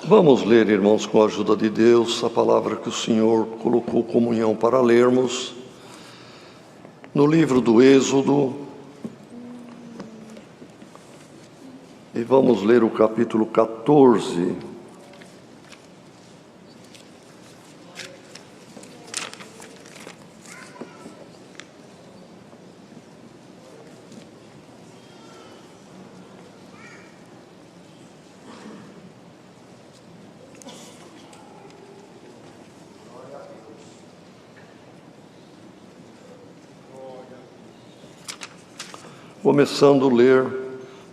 Vamos ler, irmãos, com a ajuda de Deus, a palavra que o Senhor colocou comunhão para lermos, no livro do Êxodo, e vamos ler o capítulo 14. Começando a ler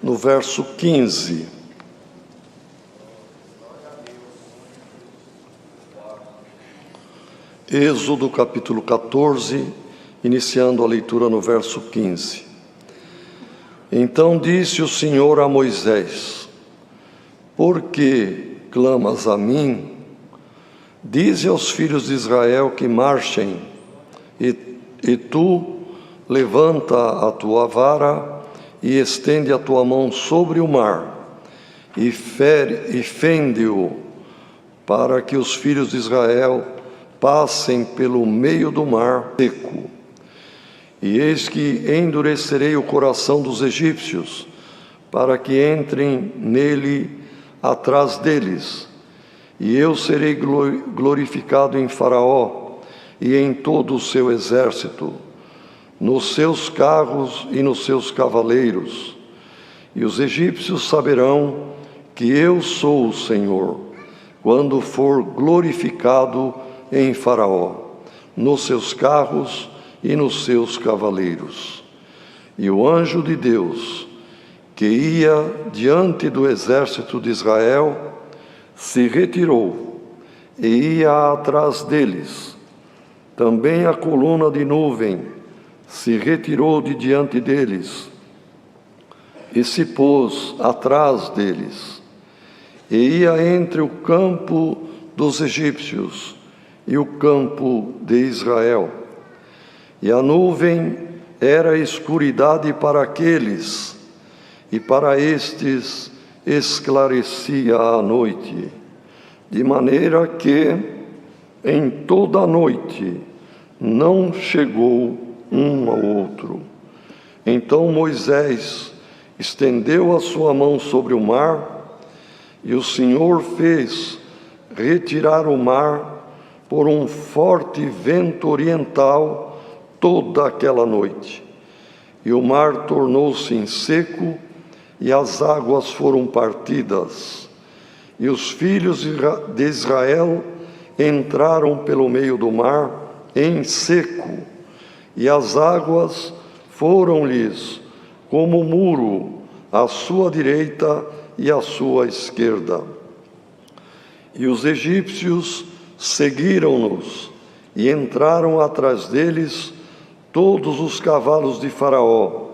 no verso 15. Êxodo capítulo 14, iniciando a leitura no verso 15. Então disse o Senhor a Moisés: Por que clamas a mim? Dize aos filhos de Israel que marchem, e tu levanta a tua vara e estende a tua mão sobre o mar, e fende-o, para que os filhos de Israel passem pelo meio do mar seco. E eis que endurecerei o coração dos egípcios, para que entrem nele atrás deles. E eu serei glorificado em Faraó e em todo o seu exército, nos seus carros e nos seus cavaleiros. E os egípcios saberão que eu sou o Senhor, quando for glorificado em Faraó, nos seus carros e nos seus cavaleiros. E o anjo de Deus, que ia diante do exército de Israel, se retirou e ia atrás deles. Também a coluna de nuvem se retirou de diante deles e se pôs atrás deles, e ia entre o campo dos egípcios e o campo de Israel. E a nuvem era escuridade para aqueles, e para estes esclarecia a noite, de maneira que em toda a noite não chegou um ao outro. Então Moisés estendeu a sua mão sobre o mar, e o Senhor fez retirar o mar por um forte vento oriental toda aquela noite. E o mar tornou-se em seco, e as águas foram partidas. E os filhos de Israel entraram pelo meio do mar em seco, e as águas foram-lhes como muro à sua direita e à sua esquerda. E os egípcios seguiram-nos, e entraram atrás deles todos os cavalos de Faraó,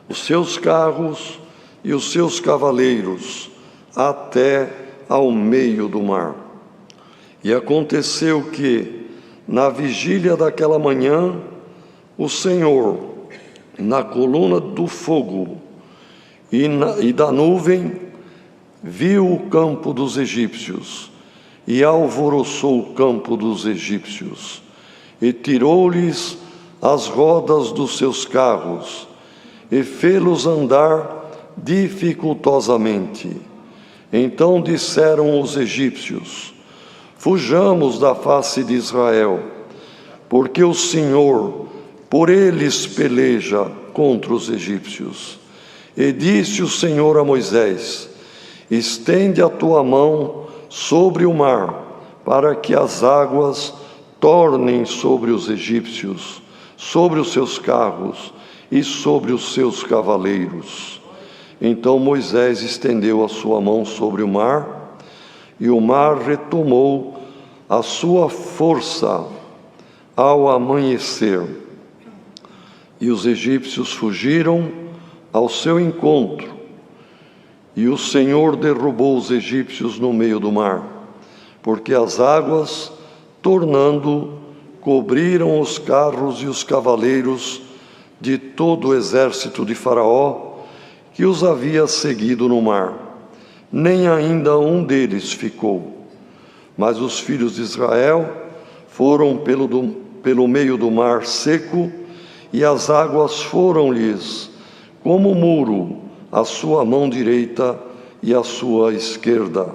os seus carros e os seus cavaleiros, até ao meio do mar. E aconteceu que, na vigília daquela manhã, o Senhor, na coluna do fogo e da nuvem, viu o campo dos egípcios, e alvoroçou o campo dos egípcios, e tirou-lhes as rodas dos seus carros, e fê-los andar dificultosamente. Então disseram os egípcios: Fujamos da face de Israel, porque o Senhor por eles peleja contra os egípcios. E disse o Senhor a Moisés: Estende a tua mão sobre o mar, para que as águas tornem sobre os egípcios, sobre os seus carros e sobre os seus cavaleiros. Então Moisés estendeu a sua mão sobre o mar, e o mar retomou a sua força ao amanhecer. E os egípcios fugiram ao seu encontro, e o Senhor derrubou os egípcios no meio do mar, porque as águas, tornando, cobriram os carros e os cavaleiros de todo o exército de Faraó, que os havia seguido no mar. nem ainda um deles ficou. Mas os filhos de Israel foram pelo meio do mar seco, e as águas foram-lhes como muro, à sua mão direita e à sua esquerda.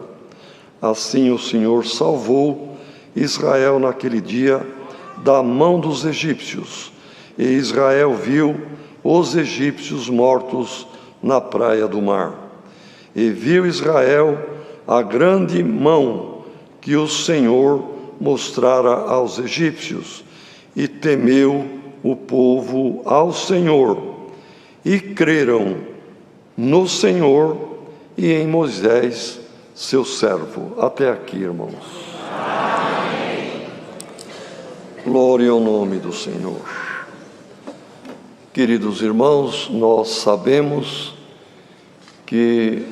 Assim o Senhor salvou Israel naquele dia da mão dos egípcios, e Israel viu os egípcios mortos na praia do mar. E viu Israel a grande mão que o Senhor mostrara aos egípcios, e temeu o povo ao Senhor, e creram no Senhor e em Moisés, seu servo. Até aqui, irmãos. Amém. Glória ao nome do Senhor. Queridos irmãos, nós sabemos que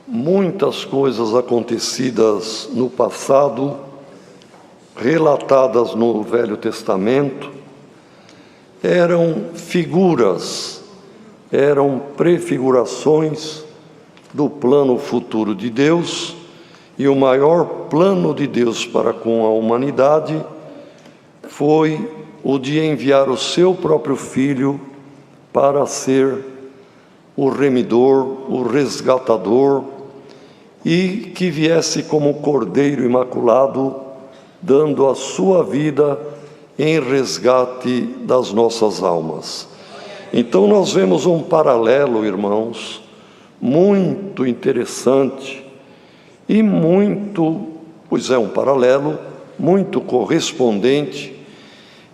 muitas coisas acontecidas no passado, relatadas no Velho Testamento, eram figuras, eram prefigurações do plano futuro de Deus, e o maior plano de Deus para com a humanidade foi o de enviar o seu próprio Filho para ser o remidor, o resgatador, e que viesse como Cordeiro Imaculado, dando a sua vida em resgate das nossas almas. Então nós vemos um paralelo, irmãos, muito interessante e um paralelo muito correspondente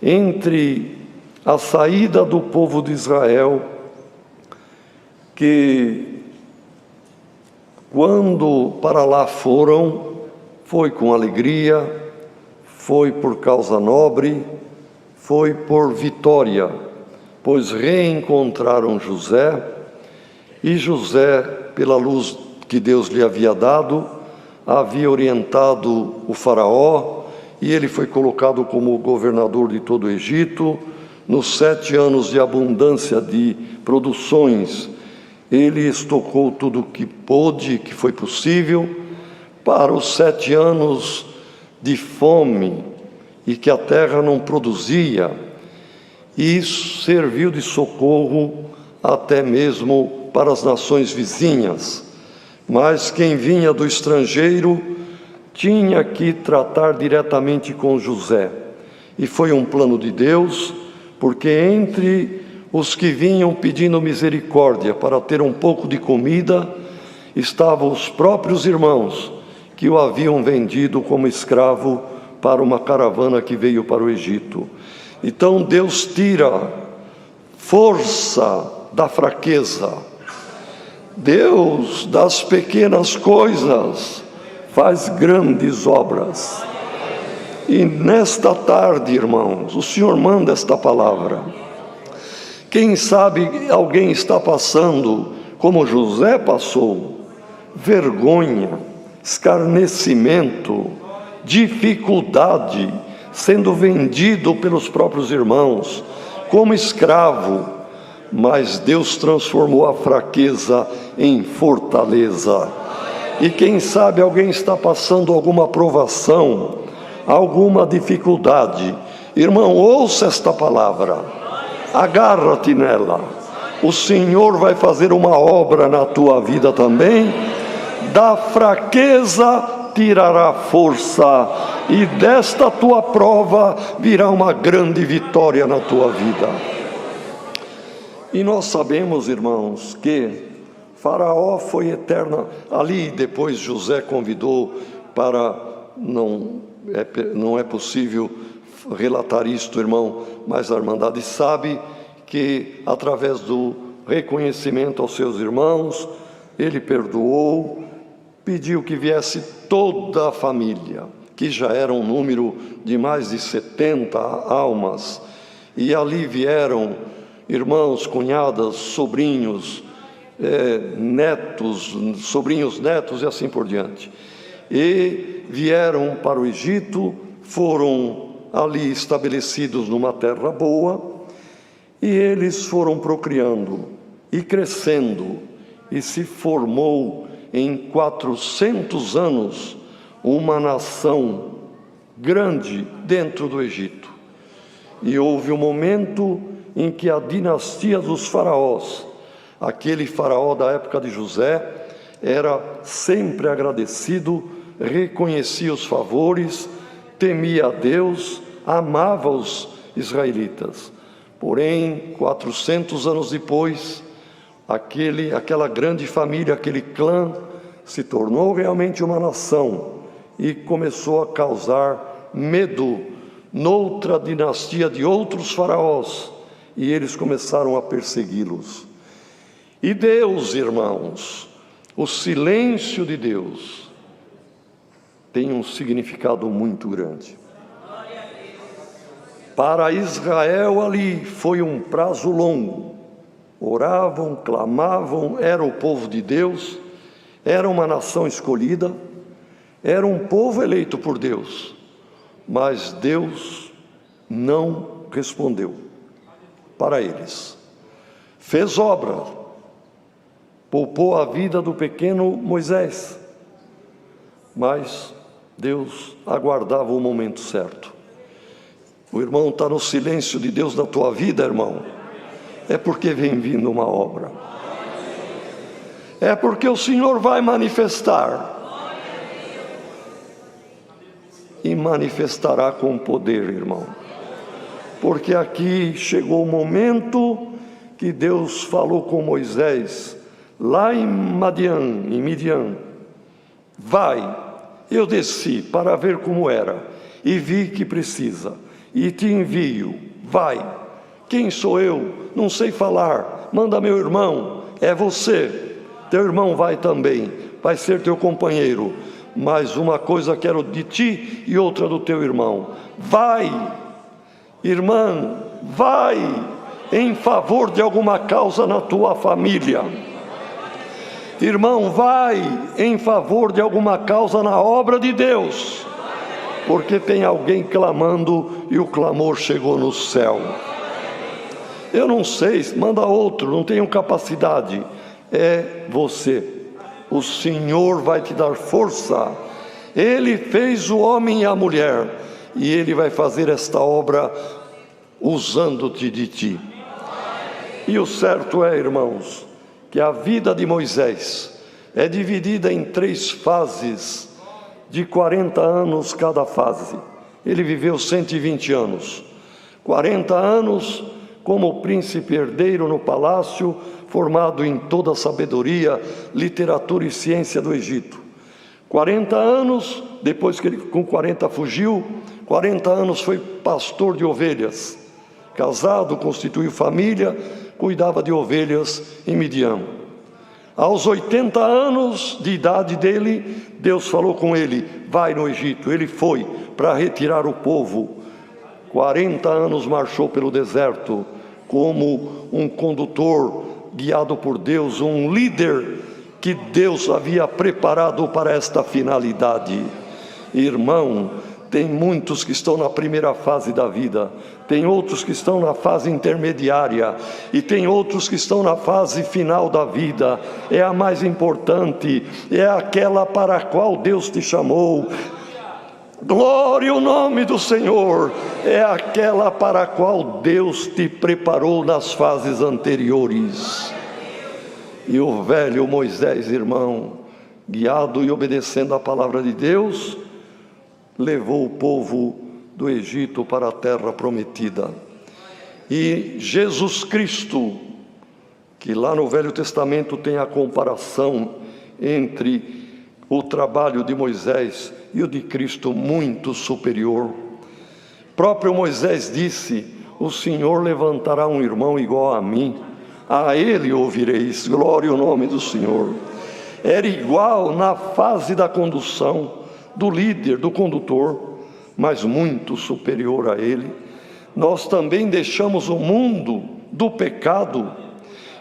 entre a saída do povo de Israel, que quando para lá foram, foi com alegria, foi por causa nobre, foi por vitória, pois reencontraram José, e José, pela luz que Deus lhe havia dado, havia orientado o faraó, e ele foi colocado como governador de todo o Egito. Nos 7 anos de abundância de produções, ele estocou tudo o que pôde, que foi possível. Para os 7 anos de fome, e que a terra não produzia, e isso serviu de socorro até mesmo para as nações vizinhas. Mas quem vinha do estrangeiro tinha que tratar diretamente com José. E foi um plano de Deus, porque entre os que vinham pedindo misericórdia para ter um pouco de comida, estavam os próprios irmãos que o haviam vendido como escravo para uma caravana que veio para o Egito. Então Deus tira força da fraqueza. Deus, das pequenas coisas, faz grandes obras. E nesta tarde, irmãos, o Senhor manda esta palavra. Quem sabe alguém está passando, como José passou, vergonha, escarnecimento, dificuldade, sendo vendido pelos próprios irmãos, como escravo, mas Deus transformou a fraqueza em fortaleza. E quem sabe alguém está passando alguma provação, alguma dificuldade. Irmão, ouça esta palavra, agarra-te nela. O Senhor vai fazer uma obra na tua vida também. Da fraqueza tirará força, e desta tua prova virá uma grande vitória na tua vida. E nós sabemos, irmãos, que Faraó foi eterno. Ali depois José convidou para, não é possível relatar isto, irmão, mas a Irmandade sabe que através do reconhecimento aos seus irmãos, ele perdoou, pediu que viesse toda a família, que já era um número de mais de 70 almas, e ali vieram irmãos, cunhadas, sobrinhos, netos, sobrinhos, netos e assim por diante. E vieram para o Egito, foram ali estabelecidos numa terra boa, e eles foram procriando e crescendo, e se formou em 400 anos, uma nação grande dentro do Egito. E houve um momento em que a dinastia dos faraós, aquele faraó da época de José, era sempre agradecido, reconhecia os favores, temia a Deus, amava os israelitas. Porém, 400 anos depois, aquela grande família, aquele clã, se tornou realmente uma nação e começou a causar medo noutra dinastia de outros faraós, e eles começaram a persegui-los. E Deus, irmãos, o silêncio de Deus tem um significado muito grande. Para Israel ali foi um prazo longo. Oravam, clamavam, era o povo de Deus, era uma nação escolhida, era um povo eleito por Deus, mas Deus não respondeu para eles. Fez obra, poupou a vida do pequeno Moisés, mas Deus aguardava o momento certo. O irmão está no silêncio de Deus na tua vida, irmão, é porque vem vindo uma obra, é porque o Senhor vai manifestar, e manifestará com poder, irmão, porque aqui chegou o momento que Deus falou com Moisés, lá em Midian, vai, eu desci para ver como era, e vi que precisa, e te envio, vai. Quem sou eu? Não sei falar, manda meu irmão, é você, teu irmão vai também, vai ser teu companheiro, mas uma coisa quero de ti e outra do teu irmão, vai, irmã, vai, em favor de alguma causa na tua família, irmão, vai, em favor de alguma causa na obra de Deus, porque tem alguém clamando e o clamor chegou no céu. Eu não sei, manda outro, não tenho capacidade, é você. O Senhor vai te dar força. Ele fez o homem e a mulher, e Ele vai fazer esta obra usando-te de ti. E o certo é, irmãos, que a vida de Moisés é dividida em 3 fases, de 40 anos cada fase. Ele viveu 120 anos, 40 anos como príncipe herdeiro no palácio, formado em toda a sabedoria, literatura e ciência do Egito. 40 anos, depois que ele com 40 fugiu, 40 anos foi pastor de ovelhas. Casado, constituiu família, cuidava de ovelhas em Midian. Aos 80 anos de idade dele, Deus falou com ele, vai no Egito. Ele foi para retirar o povo. 40 anos marchou pelo deserto, como um condutor guiado por Deus, um líder que Deus havia preparado para esta finalidade. Irmão, tem muitos que estão na primeira fase da vida, tem outros que estão na fase intermediária, e tem outros que estão na fase final da vida. É a mais importante, é aquela para a qual Deus te chamou. Glória ao nome do Senhor, é aquela para a qual Deus te preparou nas fases anteriores. E o velho Moisés, irmão, guiado e obedecendo a palavra de Deus, levou o povo do Egito para a terra prometida. E Jesus Cristo, que lá no Velho Testamento tem a comparação entre o trabalho de Moisés e o de Cristo muito superior. Próprio Moisés disse, o Senhor levantará um irmão igual a mim, a ele ouvireis, glória ao nome do Senhor. Era igual na fase da condução, do líder, do condutor, mas muito superior a ele. Nós também deixamos o mundo do pecado,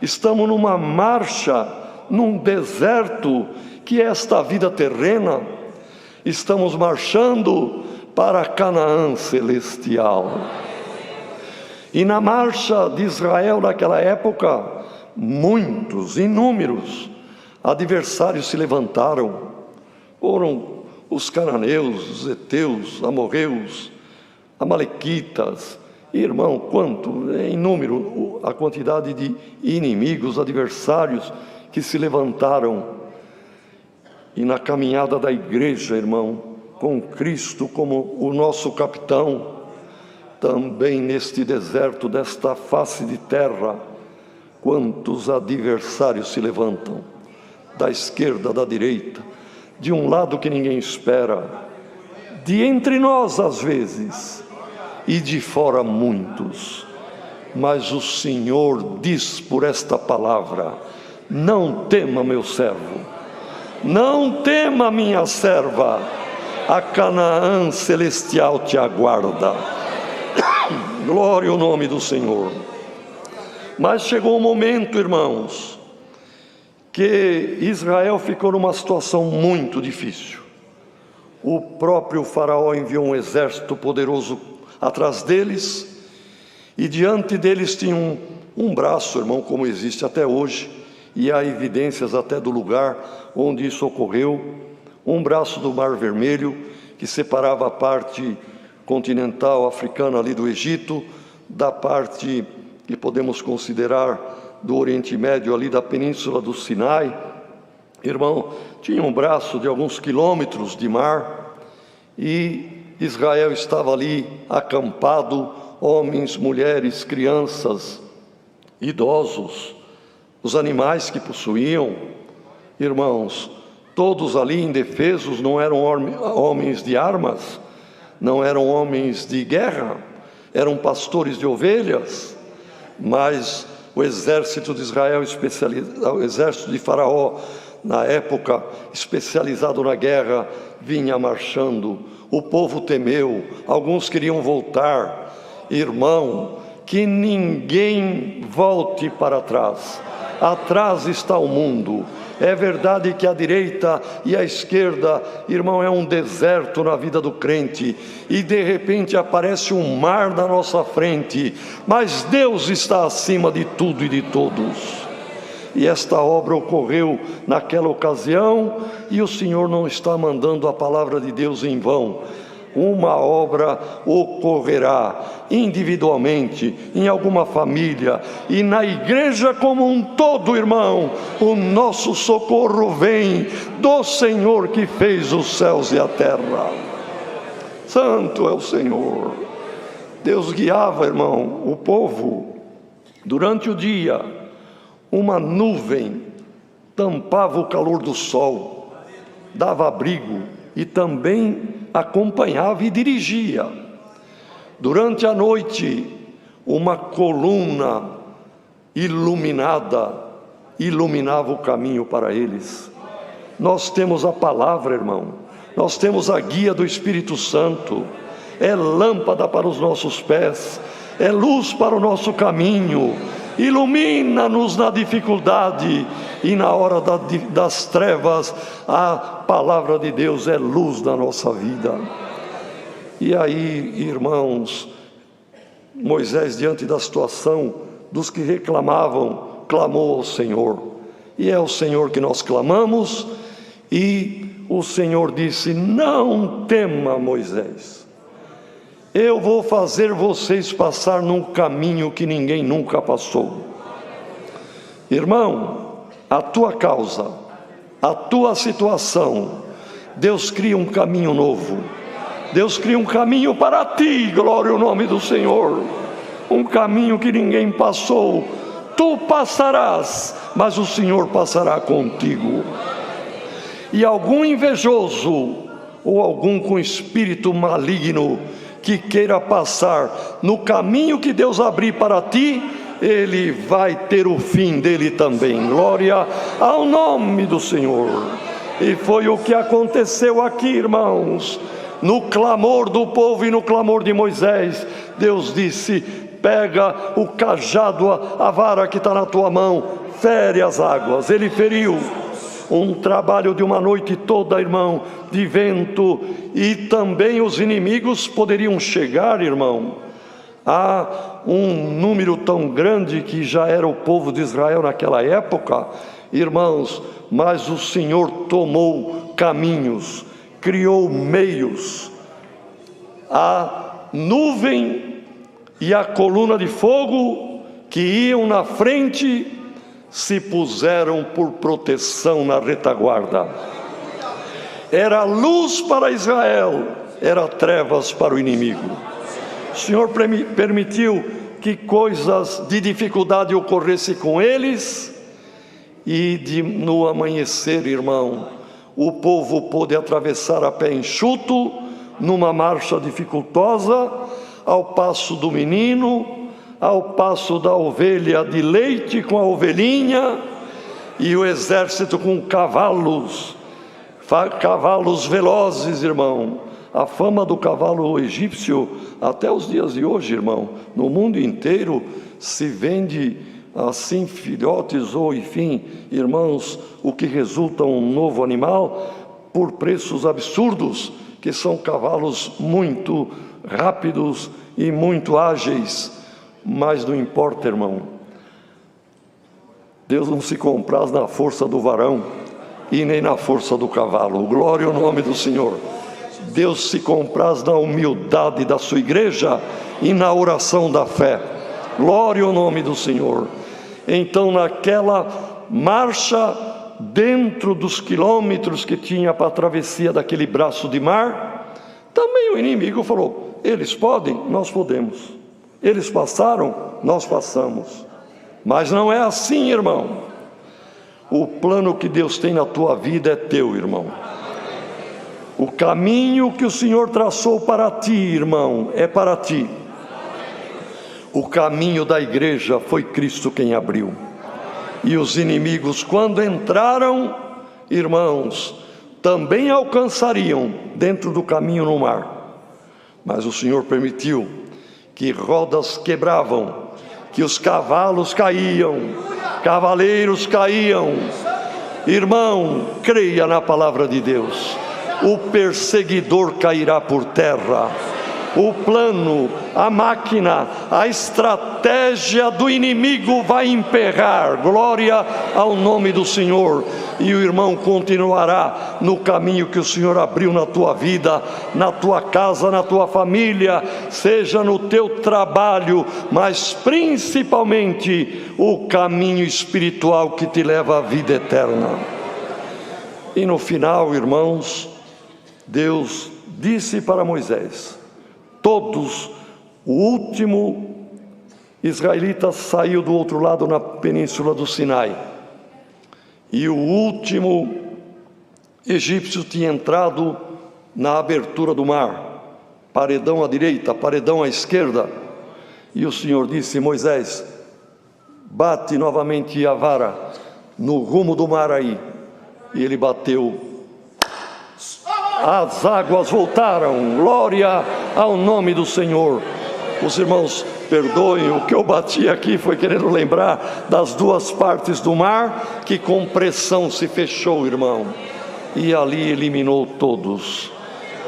estamos numa marcha, num deserto, que é esta vida terrena, estamos marchando para Canaã celestial. E na marcha de Israel naquela época, muitos, inúmeros, adversários se levantaram. Foram os cananeus, os heteus, amorreus, amalequitas. Irmão, quanto, em número, a quantidade de inimigos, adversários que se levantaram. E na caminhada da igreja, irmão, com Cristo como o nosso capitão, também neste deserto, desta face de terra, quantos adversários se levantam, da esquerda, da direita, de um lado que ninguém espera, de entre nós às vezes, e de fora muitos. Mas o Senhor diz por esta palavra: não tema, meu servo, não tema, minha serva, a Canaã celestial te aguarda. Glória ao nome do Senhor. Mas chegou um momento, irmãos, que Israel ficou numa situação muito difícil. O próprio faraó enviou um exército poderoso atrás deles, e diante deles tinha um braço, irmão, como existe até hoje, e há evidências até do lugar onde isso ocorreu, um braço do Mar Vermelho, que separava a parte continental africana ali do Egito, da parte que podemos considerar do Oriente Médio, ali da península do Sinai. Irmão, tinha um braço de alguns quilômetros de mar, e Israel estava ali acampado, homens, mulheres, crianças, idosos, os animais que possuíam. Irmãos, todos ali indefesos, não eram homens de armas, não eram homens de guerra, eram pastores de ovelhas. Mas o exército de Israel, o exército de Faraó, na época, especializado na guerra, vinha marchando. O povo temeu, alguns queriam voltar. Irmão, que ninguém volte para trás. Atrás está o mundo. É verdade que a direita e a esquerda, irmão, é um deserto na vida do crente, e de repente aparece um mar na nossa frente, mas Deus está acima de tudo e de todos. E esta obra ocorreu naquela ocasião, e o Senhor não está mandando a palavra de Deus em vão. Uma obra ocorrerá individualmente, em alguma família, e na igreja como um todo, irmão. O nosso socorro vem do Senhor que fez os céus e a terra. Santo é o Senhor. Deus guiava, irmão, o povo. Durante o dia, uma nuvem tampava o calor do sol, dava abrigo, e também acompanhava e dirigia. Durante a noite, uma coluna iluminada iluminava o caminho para eles. Nós temos a palavra, irmão, nós temos a guia do Espírito Santo, é lâmpada para os nossos pés, é luz para o nosso caminho, ilumina-nos na dificuldade, e na hora das trevas, a palavra de Deus é luz da nossa vida. E aí, irmãos, Moisés, diante da situação dos que reclamavam, clamou ao Senhor, e é ao Senhor que nós clamamos, e o Senhor disse: não tema, Moisés, eu vou fazer vocês passar num caminho que ninguém nunca passou. Irmão, a tua causa, a tua situação, Deus cria um caminho novo. Deus cria um caminho para ti, glória ao nome do Senhor. Um caminho que ninguém passou. Tu passarás, mas o Senhor passará contigo. E algum invejoso, ou algum com espírito maligno, que queira passar no caminho que Deus abrir para ti, ele vai ter o fim dele também. Glória ao nome do Senhor. E foi o que aconteceu aqui, irmãos. No clamor do povo e no clamor de Moisés, Deus disse: pega o cajado, a vara que está na tua mão, fere as águas. Ele feriu. Um trabalho de uma noite toda, irmão, de vento, e também os inimigos poderiam chegar, irmão. Há um número tão grande que já era o povo de Israel naquela época, Irmãos, mas o Senhor tomou caminhos, criou meios. A nuvem e a coluna de fogo que iam na frente se puseram por proteção na retaguarda. Era luz para Israel, era trevas para o inimigo. O Senhor permitiu que coisas de dificuldade ocorressem com eles, e no amanhecer, irmão, o povo pôde atravessar a pé enxuto, numa marcha dificultosa, ao passo do menino, ao passo da ovelha de leite com a ovelhinha, e o exército com cavalos velozes, irmão. A fama do cavalo egípcio, até os dias de hoje, irmão, no mundo inteiro se vende assim filhotes ou, enfim, irmãos, o que resulta um novo animal por preços absurdos, que são cavalos muito rápidos e muito ágeis. Mas não importa, irmão, Deus não se compraz na força do varão e nem na força do cavalo. Glória ao nome do Senhor. Deus se compraz na humildade da sua igreja e na oração da fé. Glória ao nome do Senhor. Então, naquela marcha, dentro dos quilômetros que tinha para a travessia daquele braço de mar, também o inimigo falou: eles podem, nós podemos. Eles passaram, nós passamos. Mas não é assim, irmão. O plano que Deus tem na tua vida é teu, irmão. O caminho que o Senhor traçou para ti, irmão, é para ti. O caminho da igreja foi Cristo quem abriu. E os inimigos, quando entraram, irmãos, também alcançariam dentro do caminho no mar. Mas o Senhor permitiu que rodas quebravam, que os cavalos caíam, cavaleiros caíam. Irmão, creia na palavra de Deus. O perseguidor cairá por terra. O plano, a máquina, a estratégia do inimigo vai emperrar. Glória ao nome do Senhor. E o irmão continuará no caminho que o Senhor abriu na tua vida, na tua casa, na tua família, seja no teu trabalho, mas principalmente o caminho espiritual que te leva à vida eterna. E no final, irmãos, Deus disse para Moisés: todos, o último israelita saiu do outro lado na península do Sinai, e o último egípcio tinha entrado na abertura do mar, paredão à direita, paredão à esquerda. E o Senhor disse: Moisés, bate novamente a vara no rumo do mar aí. E ele bateu, as águas voltaram. Glória ao nome do Senhor. Os irmãos perdoem, o que eu bati aqui foi querendo lembrar das duas partes do mar que com pressão se fechou, irmão, e ali eliminou todos.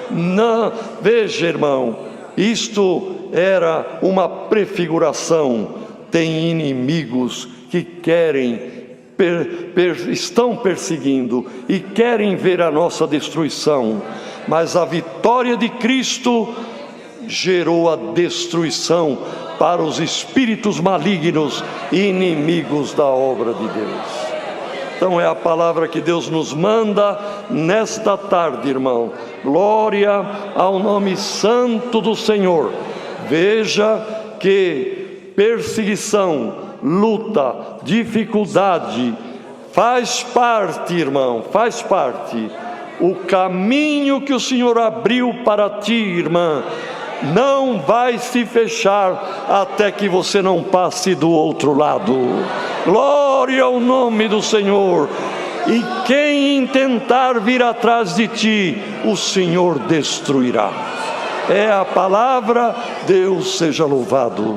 Não, veja, irmão, isto era uma prefiguração. Tem inimigos que estão perseguindo e querem ver a nossa destruição, mas a vitória de Cristo gerou a destruição para os espíritos malignos e inimigos da obra de Deus. Então é a palavra que Deus nos manda nesta tarde, irmão. Glória ao nome santo do Senhor. Veja que perseguição, luta, dificuldade, faz parte, irmão, faz parte. O caminho que o Senhor abriu para ti, irmã, não vai se fechar até que você não passe do outro lado. Glória ao nome do Senhor. E quem intentar vir atrás de ti, o Senhor destruirá. É a palavra. Deus seja louvado.